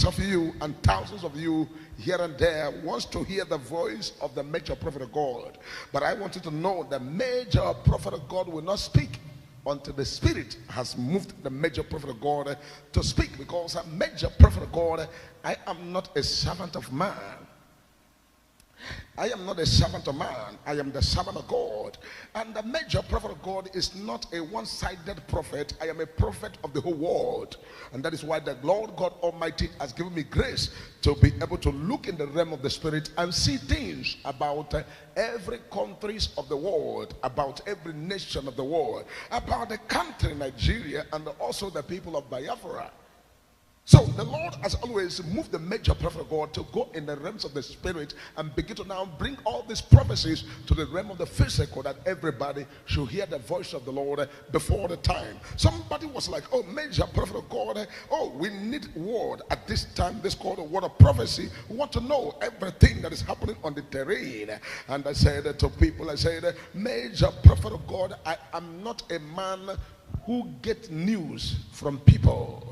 hundreds of you and thousands of you here and there wants to hear the voice of the major prophet of God. But I want you to know the major prophet of God will not speak until the Spirit has moved the major prophet of God to speak. Because a major prophet of God, I am not a servant of man. I am not a servant of man. I am the servant of God. And the major prophet of God is not a one-sided prophet. I am a prophet of the whole world. And that is why the Lord God Almighty has given me grace to be able to look in the realm of the Spirit and see things about every countries of the world, about every nation of the world, about the country Nigeria, and also the people of Biafra. So the Lord has always moved the major prophet of God to go in the realms of the Spirit and begin to now bring all these prophecies to the realm of the physical, that everybody should hear the voice of the Lord before the time. Somebody was like, oh, major prophet of God, oh, we need word at this time. This called a word of prophecy. We want to know everything that is happening on the terrain. And I said to people, I said, major prophet of God, I am not a man who gets news from people.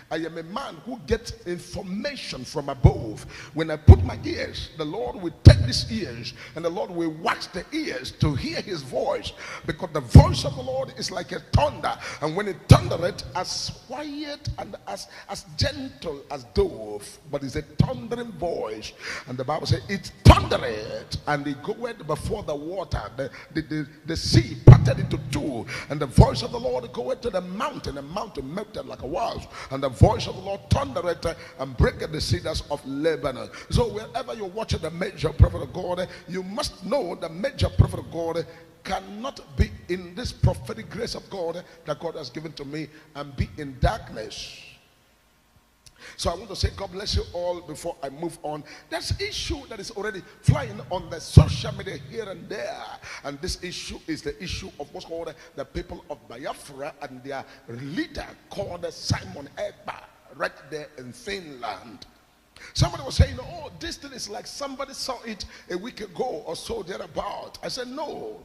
I am a man who gets information from above. When I put my ears, the Lord will take these ears and the Lord will wax the ears to hear his voice, because the voice of the Lord is like a thunder, and when it thundereth, as quiet and as gentle as dove, but it's a thundering voice. And the Bible says it thundereth and it goeth before the water, the sea parted into two, and the voice of the Lord goeth to the mountain melted like a wasp, and the voice of the Lord thundereth and breaketh the cedars of Lebanon. So wherever you're watching the major prophet of God, you must know the major prophet of God cannot be in this prophetic grace of God that God has given to me and be in darkness. So I want to say God bless you all before I move on. There's an issue that is already flying on the social media here and there. And this issue is the issue of what's called the people of Biafra and their leader called Simon Ekpa, right there in Finland. Somebody was saying, oh, this thing is like somebody saw it a week ago or so thereabout. I said, no.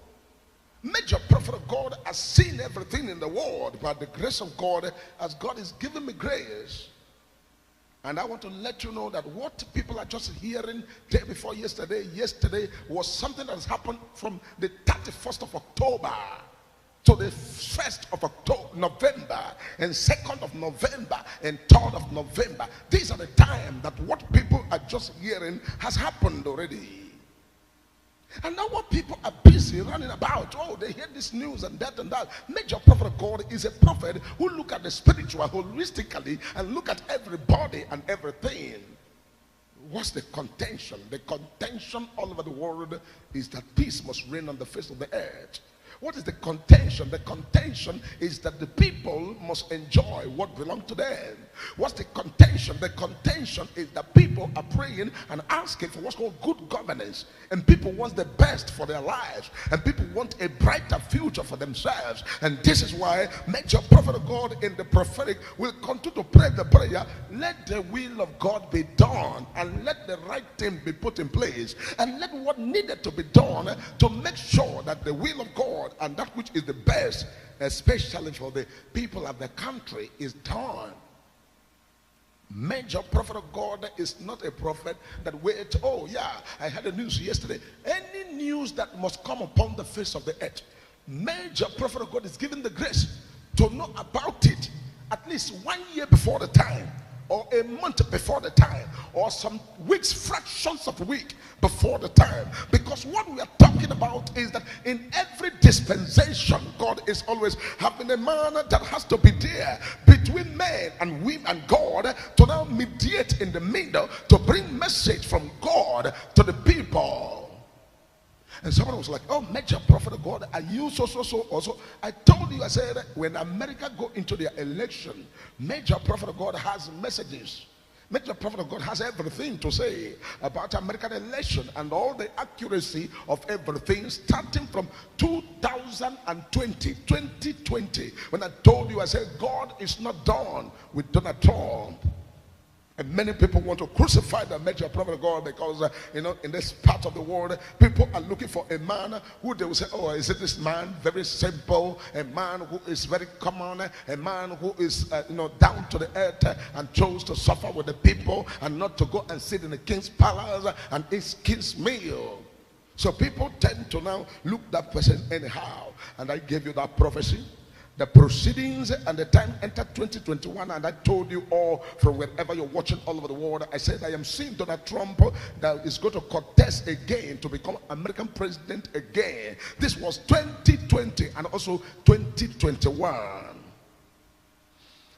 Major prophet of God has seen everything in the world, but the grace of God, as God is giving me grace. And I want to let you know that what people are just hearing day before yesterday was something that has happened from the 31st of October to the 1st of November, and 2nd of November, and 3rd of November. These are the time that what people are just hearing has happened already. And now what people are busy running about, oh, they hear this news and that and that. Major prophet of God is a prophet who look at the spiritual holistically and look at everybody and everything. What's the contention? The contention all over the world is that peace must reign on the face of the earth. What is the contention? The contention is that the people must enjoy what belongs to them. What's the contention? The contention is that people are praying and asking for what's called good governance. And people want the best for their lives. And people want a brighter future for themselves. And this is why major prophet of God in the prophetic will continue to pray the prayer, let the will of God be done, and let the right thing be put in place, and let what needed to be done to make sure that the will of God and that which is the best, especially for the people of the country, is done. Major prophet of God is not a prophet that wait, oh yeah, I had the news yesterday. Any news that must come upon the face of the earth, major prophet of God is given the grace to know about it at least 1 year before the time, or a month before the time, or some weeks, fractions of a week before the time. Because what we are talking about is that in every dispensation, God is always having a man that has to be there between man and we and God, to now mediate in the middle, to bring message from God to the people. And someone was like, oh, major prophet of God, are you so also? I told you, I said, when America go into their election, major prophet of God has messages. Major prophet of God has everything to say about American election and all the accuracy of everything, starting from 2020. When I told you, I said, God is not done with Donald Trump. And many people want to crucify the major prophet of God because, in this part of the world, people are looking for a man who they will say, oh, is it this man? Very simple, a man who is very common, a man who is, down to the earth and chose to suffer with the people and not to go and sit in the king's palace and eat king's meal. So people tend to now look that person anyhow. And I gave you that prophecy. The proceedings and the time entered 2021, and I told you all from wherever you're watching all over the world. I said I am seeing Donald Trump that is going to contest again to become American president again. This was 2020 and also 2021.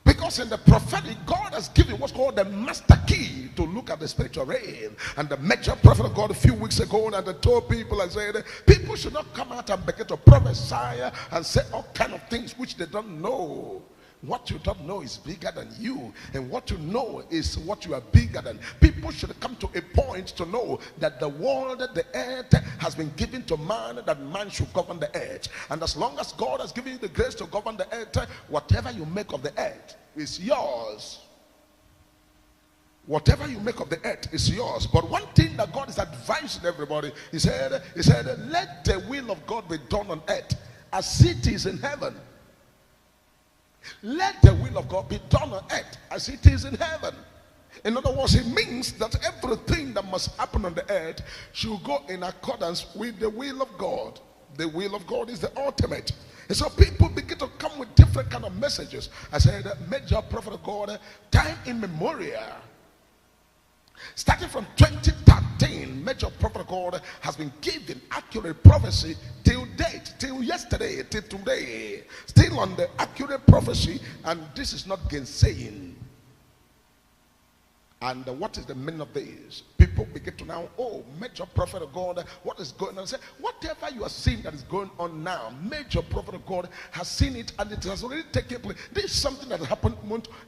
Because in the prophetic, God has given what's called the master key to look at the spiritual realm. And the major prophet of God a few weeks ago, and I told people, I said, people should not come out and begin to prophesy and say all kind of things which they don't know. What you don't know is bigger than you, and what you know is what you are bigger than. People should come to a point to know that the world, the earth, has been given to man, that man should govern the earth. And as long as God has given you the grace to govern the earth, whatever you make of the earth is yours. Whatever you make of the earth is yours. But one thing that God is advising everybody, he said, let the will of God be done on earth as it is in heaven. Let the will of God be done on earth as it is in heaven. In other words, it means that everything that must happen on the earth should go in accordance with the will of God. The will of God is the ultimate. And so people begin to come with different kind of messages. I said, major prophet of God, time immemorial, starting from 2013, major prophet of God has been given accurate prophecy till date, till yesterday, till today, still on the accurate prophecy, and this is not gainsaying. And what is the meaning of this? People begin to now, oh, major prophet of God, what is going on? Say, whatever you are seeing that is going on now, major prophet of God has seen it, and it has already taken place. This is something that happened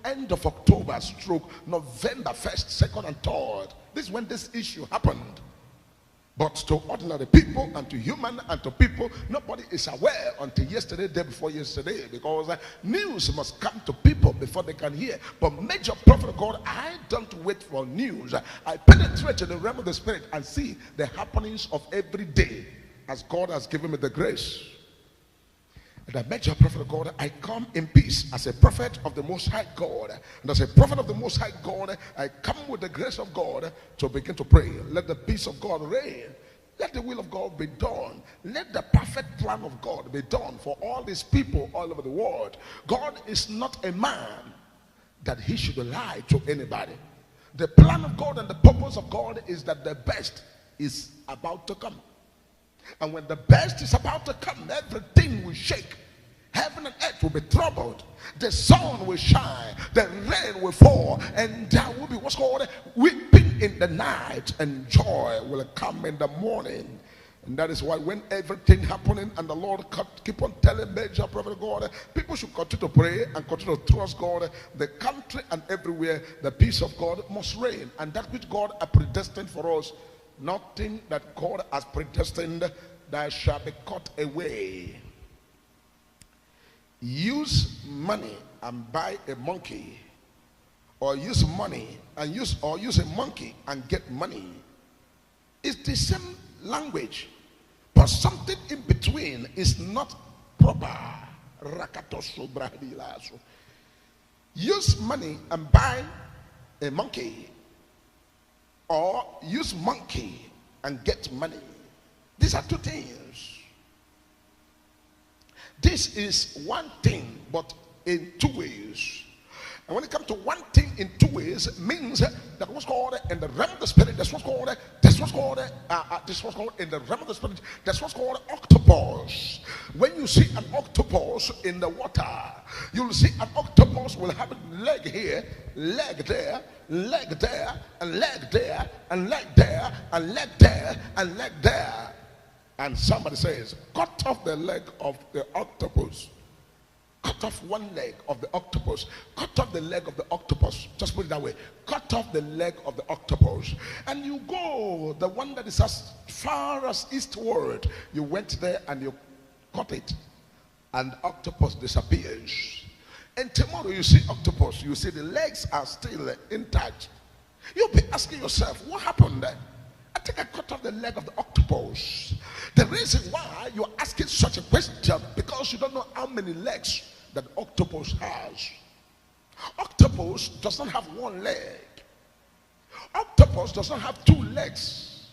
end of October, stroke November 1st, 2nd, and 3rd. This is when this issue happened. But to ordinary people and to human and to people, nobody is aware until yesterday, day before yesterday, because news must come to people before they can hear. But major prophet of God, I don't wait for news. I penetrate in the realm of the spirit and see the happenings of every day as God has given me the grace. The major prophet of God, I come in peace as a prophet of the Most High God. And as a prophet of the Most High God, I come with the grace of God to begin to pray. Let the peace of God reign. Let the will of God be done. Let the perfect plan of God be done for all these people all over the world. God is not a man that he should lie to anybody. The plan of God and the purpose of God is that the best is about to come. And when the best is about to come, everything will shake. Heaven and earth will be troubled. The sun will shine. The rain will fall. And there will be what's called weeping in the night. And joy will come in the morning. And that is why when everything happening and the Lord keep on telling major prophet of God, people should continue to pray and continue to trust God. The country and everywhere, the peace of God must reign. And that which God has predestined for us, nothing that God has predestined that shall be cut away. Use money and buy a monkey, or use money and use a monkey and get money. It's the same language, but something in between is not proper. Use money and buy a monkey, or use monkey and get money. These are two things. This is one thing, but in two ways. And when it comes to one thing in two ways, it means that what's called in the realm of the spirit, that's what's called in the realm of the spirit, that's what's called octopus. When you see an octopus in the water, you'll see an octopus will have a leg here, leg there, leg there, and leg there, and leg there, and leg there, and leg there. And somebody says, cut off the leg of the octopus. Cut off one leg of the octopus. Cut off the leg of the octopus. Just put it that way. Cut off the leg of the octopus. And you go, the one that is as far as eastward, you went there and you cut it. And the octopus disappears. And tomorrow you see octopus, you see the legs are still intact. You'll be asking yourself, what happened there? I think I cut off the leg of the octopus. The reason why you're asking such a question, because you don't know how many legs that octopus has. Octopus does not have one leg. Octopus does not have two legs.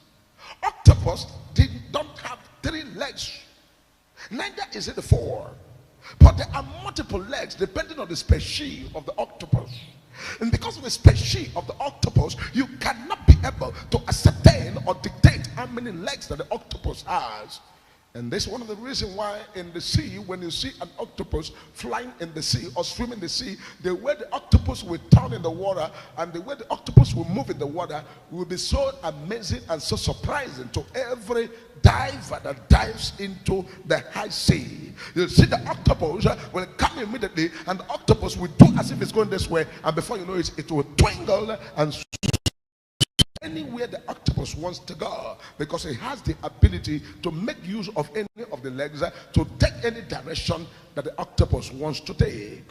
Octopus don't have three legs. Neither is it the four. But there are multiple legs depending on the species of the octopus. And because of the species of the octopus, you cannot be able to ascertain or dictate how many legs that the octopus has. And this is one of the reasons why in the sea, when you see an octopus flying in the sea or swimming in the sea, the way the octopus will turn in the water and the way the octopus will move in the water will be so amazing and so surprising to every diver that dives into the high sea. You'll see the octopus will come immediately, and the octopus will do as if it's going this way, and before you know it, it will twinkle and anywhere the octopus wants to go, because it has the ability to make use of any of the legs to take any direction that the octopus wants to take.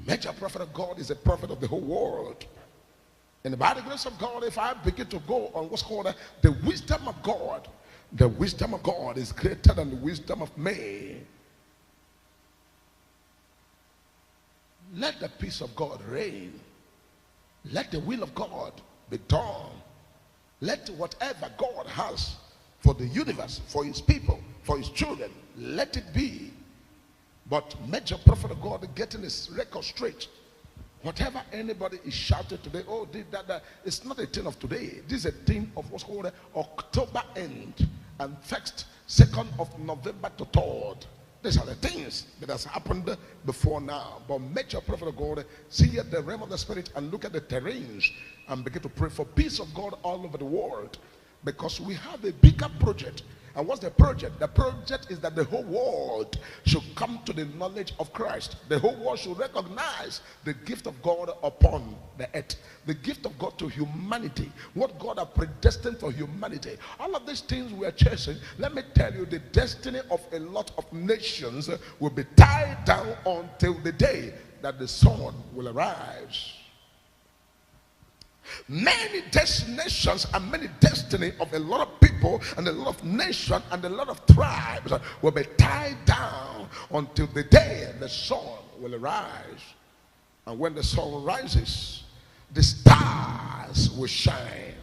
Major prophet of God is a prophet of the whole world. And by the grace of God, if I begin to go on what's called the wisdom of God, the wisdom of God is greater than the wisdom of man. Let the peace of God reign. Let the will of God be done. Let whatever God has for the universe, for his people, for his children, let it be. But major prophet of God getting his record straight. Whatever anybody is shouting today, oh, did that, it's not a thing of today. This is a thing of what's called October end and 1st, 2nd of November to 3rd. These are the things that has happened before now. But major prophet of God, see at the realm of the spirit and look at the terrains and begin to pray for peace of God all over the world. Because we have a bigger project. And what's the project? The project is that the whole world should come to the knowledge of Christ. The whole world should recognize the gift of God upon the earth. The gift of God to humanity. What God has predestined for humanity. All of these things we are chasing. Let me tell you, the destiny of a lot of nations will be tied down until the day that the sun will arise. Many destinations and many destiny of a lot of people and a lot of nations and a lot of tribes will be tied down until the day the sun will arise. And when the sun rises, the stars will shine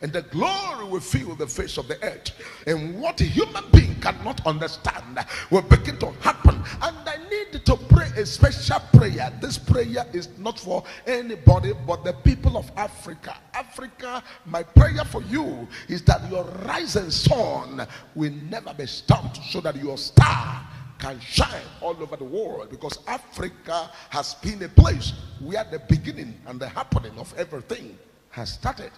and the glory will fill the face of the earth, and what a human being cannot understand will begin to happen. And I need to pray a special prayer. This prayer is not for anybody but the people of Africa. Africa, my prayer for you is that your rising sun will never be stopped, so that your star can shine all over the world, because Africa has been a place where the beginning and the happening of everything has started.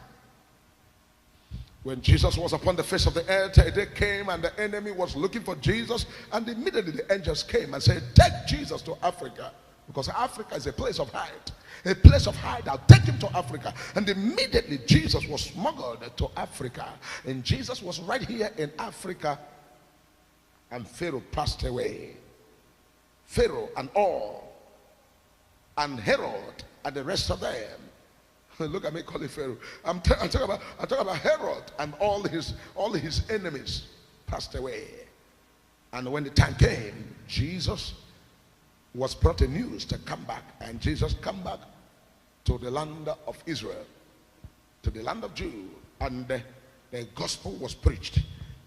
When Jesus was upon the face of the earth, a day came and the enemy was looking for Jesus, and immediately the angels came and said, take Jesus to Africa, because Africa is a place of hide. A place of hide. I'll take him to Africa. And immediately Jesus was smuggled to Africa, and Jesus was right here in Africa, and Pharaoh passed away. Pharaoh and all, and Herod and the rest of them. Look at me calling Pharaoh. I'm talking about Herod and all his enemies passed away. And when the time came, Jesus was brought the news to come back. And Jesus come back to the land of Israel, to the land of Judah, and the gospel was preached,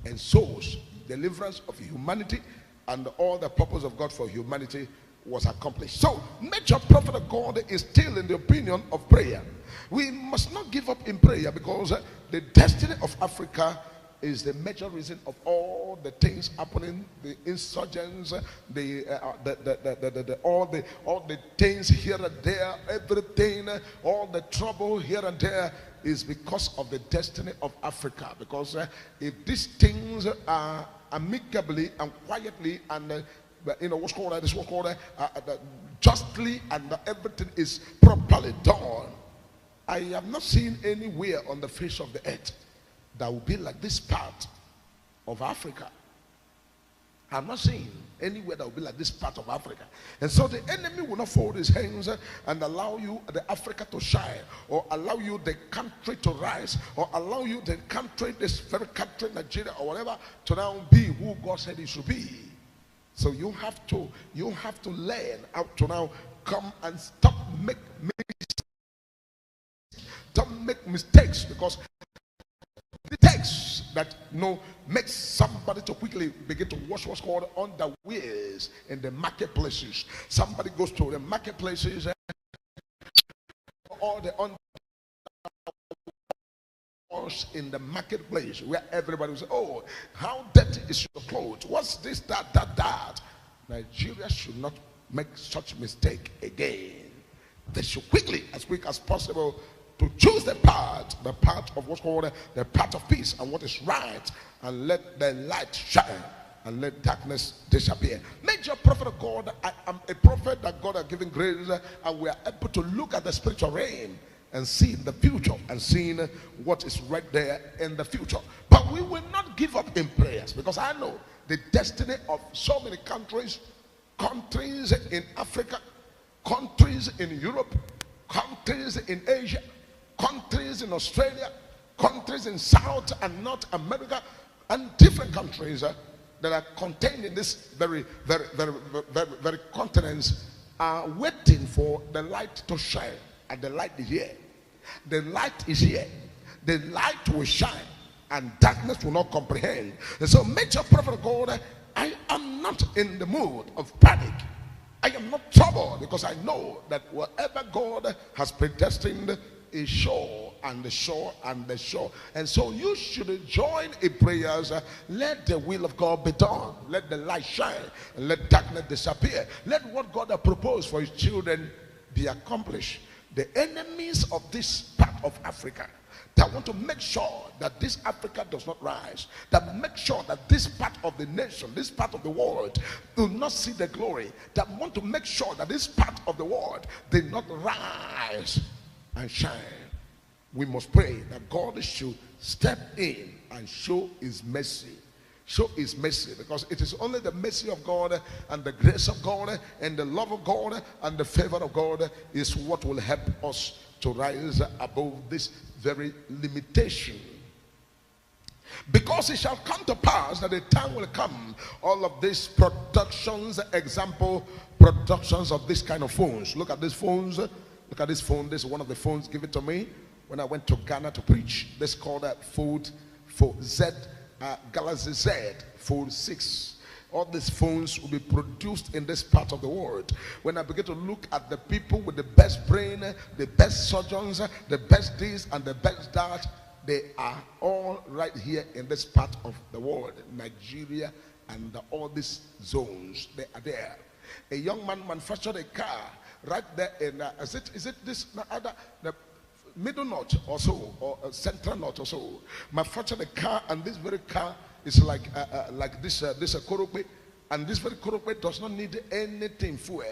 and souls, deliverance of humanity, and all the purpose of God for humanity was accomplished. So major prophet of God is still in the opinion of prayer. We must not give up in prayer, because the destiny of Africa is the major reason of all the things happening, the insurgents, all the things here and there, everything, all the trouble here and there is because of the destiny of Africa. Because if these things are amicably and quietly and justly, and everything is properly done, I have not seen anywhere on the face of the earth that will be like this part of Africa. I have not seen. anywhere that will be like this part of Africa. And so the enemy will not fold his hands and allow you, the Africa, to shine, or allow you, the country, to rise, or allow you, the country, this very country, Nigeria, or whatever, to now be who God said it should be. So you have to learn how to now come and stop make mistakes, because the text that makes somebody to quickly begin to wash what's called underwears in the marketplaces. Somebody goes to the marketplaces, all the underwears in the marketplace, where everybody will say, "Oh, how dirty is your clothes? What's this, that?" Nigeria should not make such mistake again. They should quickly, as quick as possible, to choose the part of what's called the path of peace and what is right, and let the light shine and let darkness disappear. Major prophet of God, I am a prophet that God has given grace, and we are able to look at the spiritual realm and see the future and seeing what is right there in the future. But we will not give up in prayers, because I know the destiny of so many countries in Africa, countries in Europe, countries in Asia, countries in Australia, countries in South and North America, and different countries that are contained in this very continents are waiting for the light to shine. And the light is here. The light is here. The light will shine, and darkness will not comprehend. And so, major prophet of God, I am not in the mood of panic. I am not troubled, because I know that whatever God has predestined is sure and sure and sure. And so you should join in prayers. Let the will of God be done. Let the light shine and let darkness disappear. Let what God has proposed for his children be accomplished. The enemies of this part of Africa that want to make sure that this Africa does not rise, that make sure that this part of the nation, this part of the world, do not see the glory, that want to make sure that this part of the world did not rise and shine. We must pray that God should step in and show his mercy. Show his mercy, because it is only the mercy of God and the grace of God and the love of God and the favor of God is what will help us to rise above this very limitation. Because it shall come to pass that the time will come, all of these productions, example productions of this kind of phones. Look at these phones. Look at this phone. This is one of the phones given to me when I went to Ghana to preach. This is called Fold Z, Galaxy Z Fold 6. All these phones will be produced in this part of the world. When I begin to look at the people with the best brain, the best surgeons, the best this and the best that, they are all right here in this part of the world, Nigeria and all these zones. They are there. A young man manufactured a car right there in is it this other the middle north or so, or central north or so, manufactured a car, and this very car is like this Korope, and this very Korope does not need anything fuel,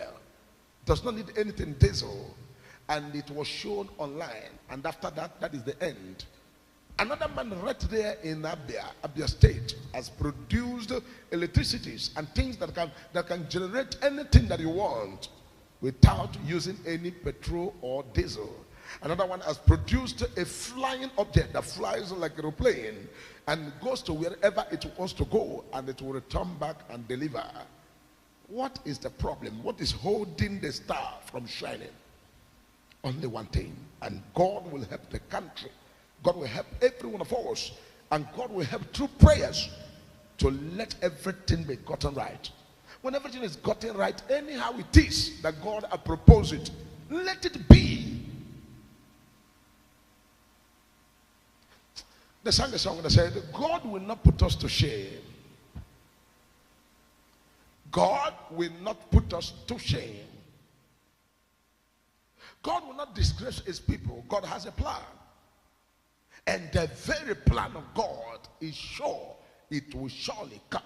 does not need anything diesel, and it was shown online, and after that, that is the end. Another man right there in Abia State has produced electricities and things that can generate anything that you want without using any petrol or diesel. Another one has produced a flying object that flies like an aeroplane and goes to wherever it wants to go, and it will return back and deliver. What is the problem? What is holding the star from shining? Only one thing, and God will help the country. God will help every one of us, and God will help through prayers to let everything be gotten right. When everything is gotten right, anyhow it is that God has proposed it, let it be. They sang a song that said, God will not put us to shame. God will not put us to shame. God will not disgrace his people. God has a plan. And the very plan of God is sure it will surely come.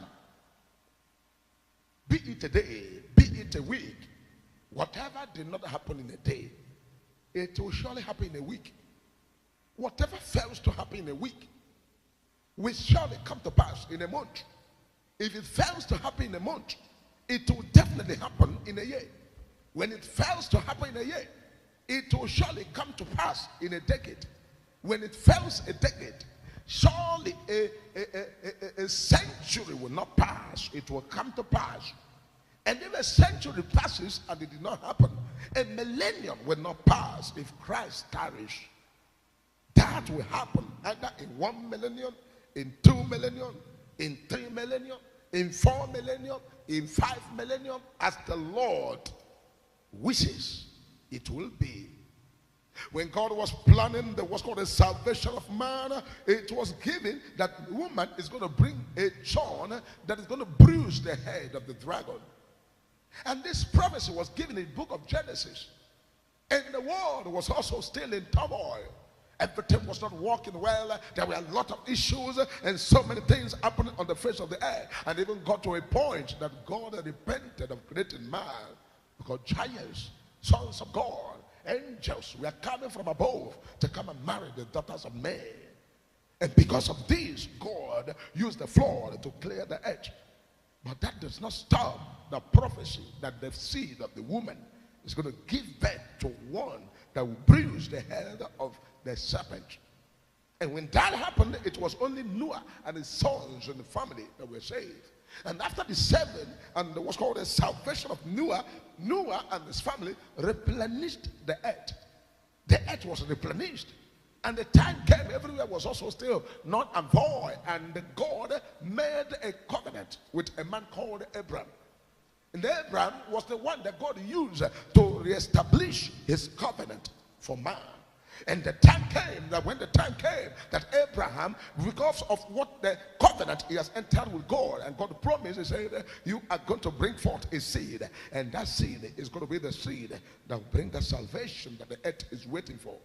Be it a day, be it a week, whatever did not happen in a day, it will surely happen in a week. Whatever fails to happen in a week will surely come to pass in a month. If it fails to happen in a month, it will definitely happen in a year. When it fails to happen in a year, it will surely come to pass in a decade. When it fails a decade, surely a century will not pass. It will come to pass. And if a century passes and it did not happen, a millennium will not pass if Christ tarries. That will happen either in 1 millennium, in 2 millennium, in 3 millennium, in 4 millennium, in 5 millennium, as the Lord wishes it will be. When God was planning what's called the salvation of man, it was given that woman is going to bring a son that is going to bruise the head of the dragon. And this prophecy was given in the book of Genesis. And the world was also still in turmoil. Everything was not working well. There were a lot of issues and so many things happening on the face of the earth. And even got to a point that God had repented of creating man, because giants, sons of God, angels were coming from above to come and marry the daughters of men. And because of this, God used the flood to clear the earth. But that does not stop the prophecy that the seed of the woman is going to give birth to one that will bruise the head of the serpent. And when that happened, it was only Noah and his sons and the family that were saved. And after the 7 and what's called the salvation of Noah, Noah and his family replenished the earth. The earth was replenished. And the time came, everywhere was also still not and void. And God made a covenant with a man called Abraham. And Abraham was the one that God used to reestablish his covenant for man. And the time came that when the time came that Abraham, because of what the covenant he has entered with God, and God promised, he said, you are going to bring forth a seed, and that seed is going to be the seed that will bring the salvation that the earth is waiting for.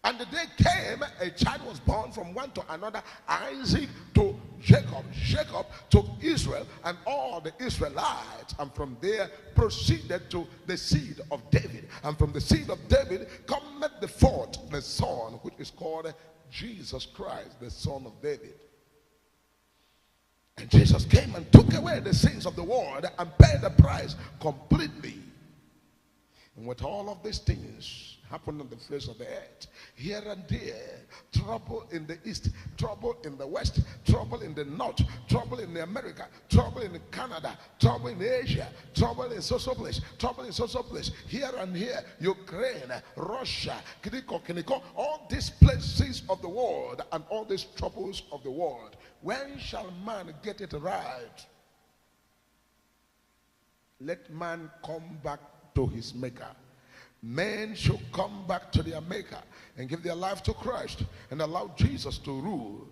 And the day came, a child was born from one to another, Isaac to Jacob, Jacob to Israel, and all the Israelites. And from there proceeded to the seed of David. And from the seed of David cometh the fourth, the son, which is called Jesus Christ, the son of David. And Jesus came and took away the sins of the world and paid the price completely. And with all of these things happened on the face of the earth, here and there, trouble in the east, trouble in the west, trouble in the north, trouble in America, trouble in Canada, trouble in Asia, trouble in so place, trouble in so place, here and here, Ukraine, Russia, Kiniko, all these places of the world and all these troubles of the world. When shall man get it right? Let man come back to his maker. Men should come back to their maker and give their life to Christ and allow Jesus to rule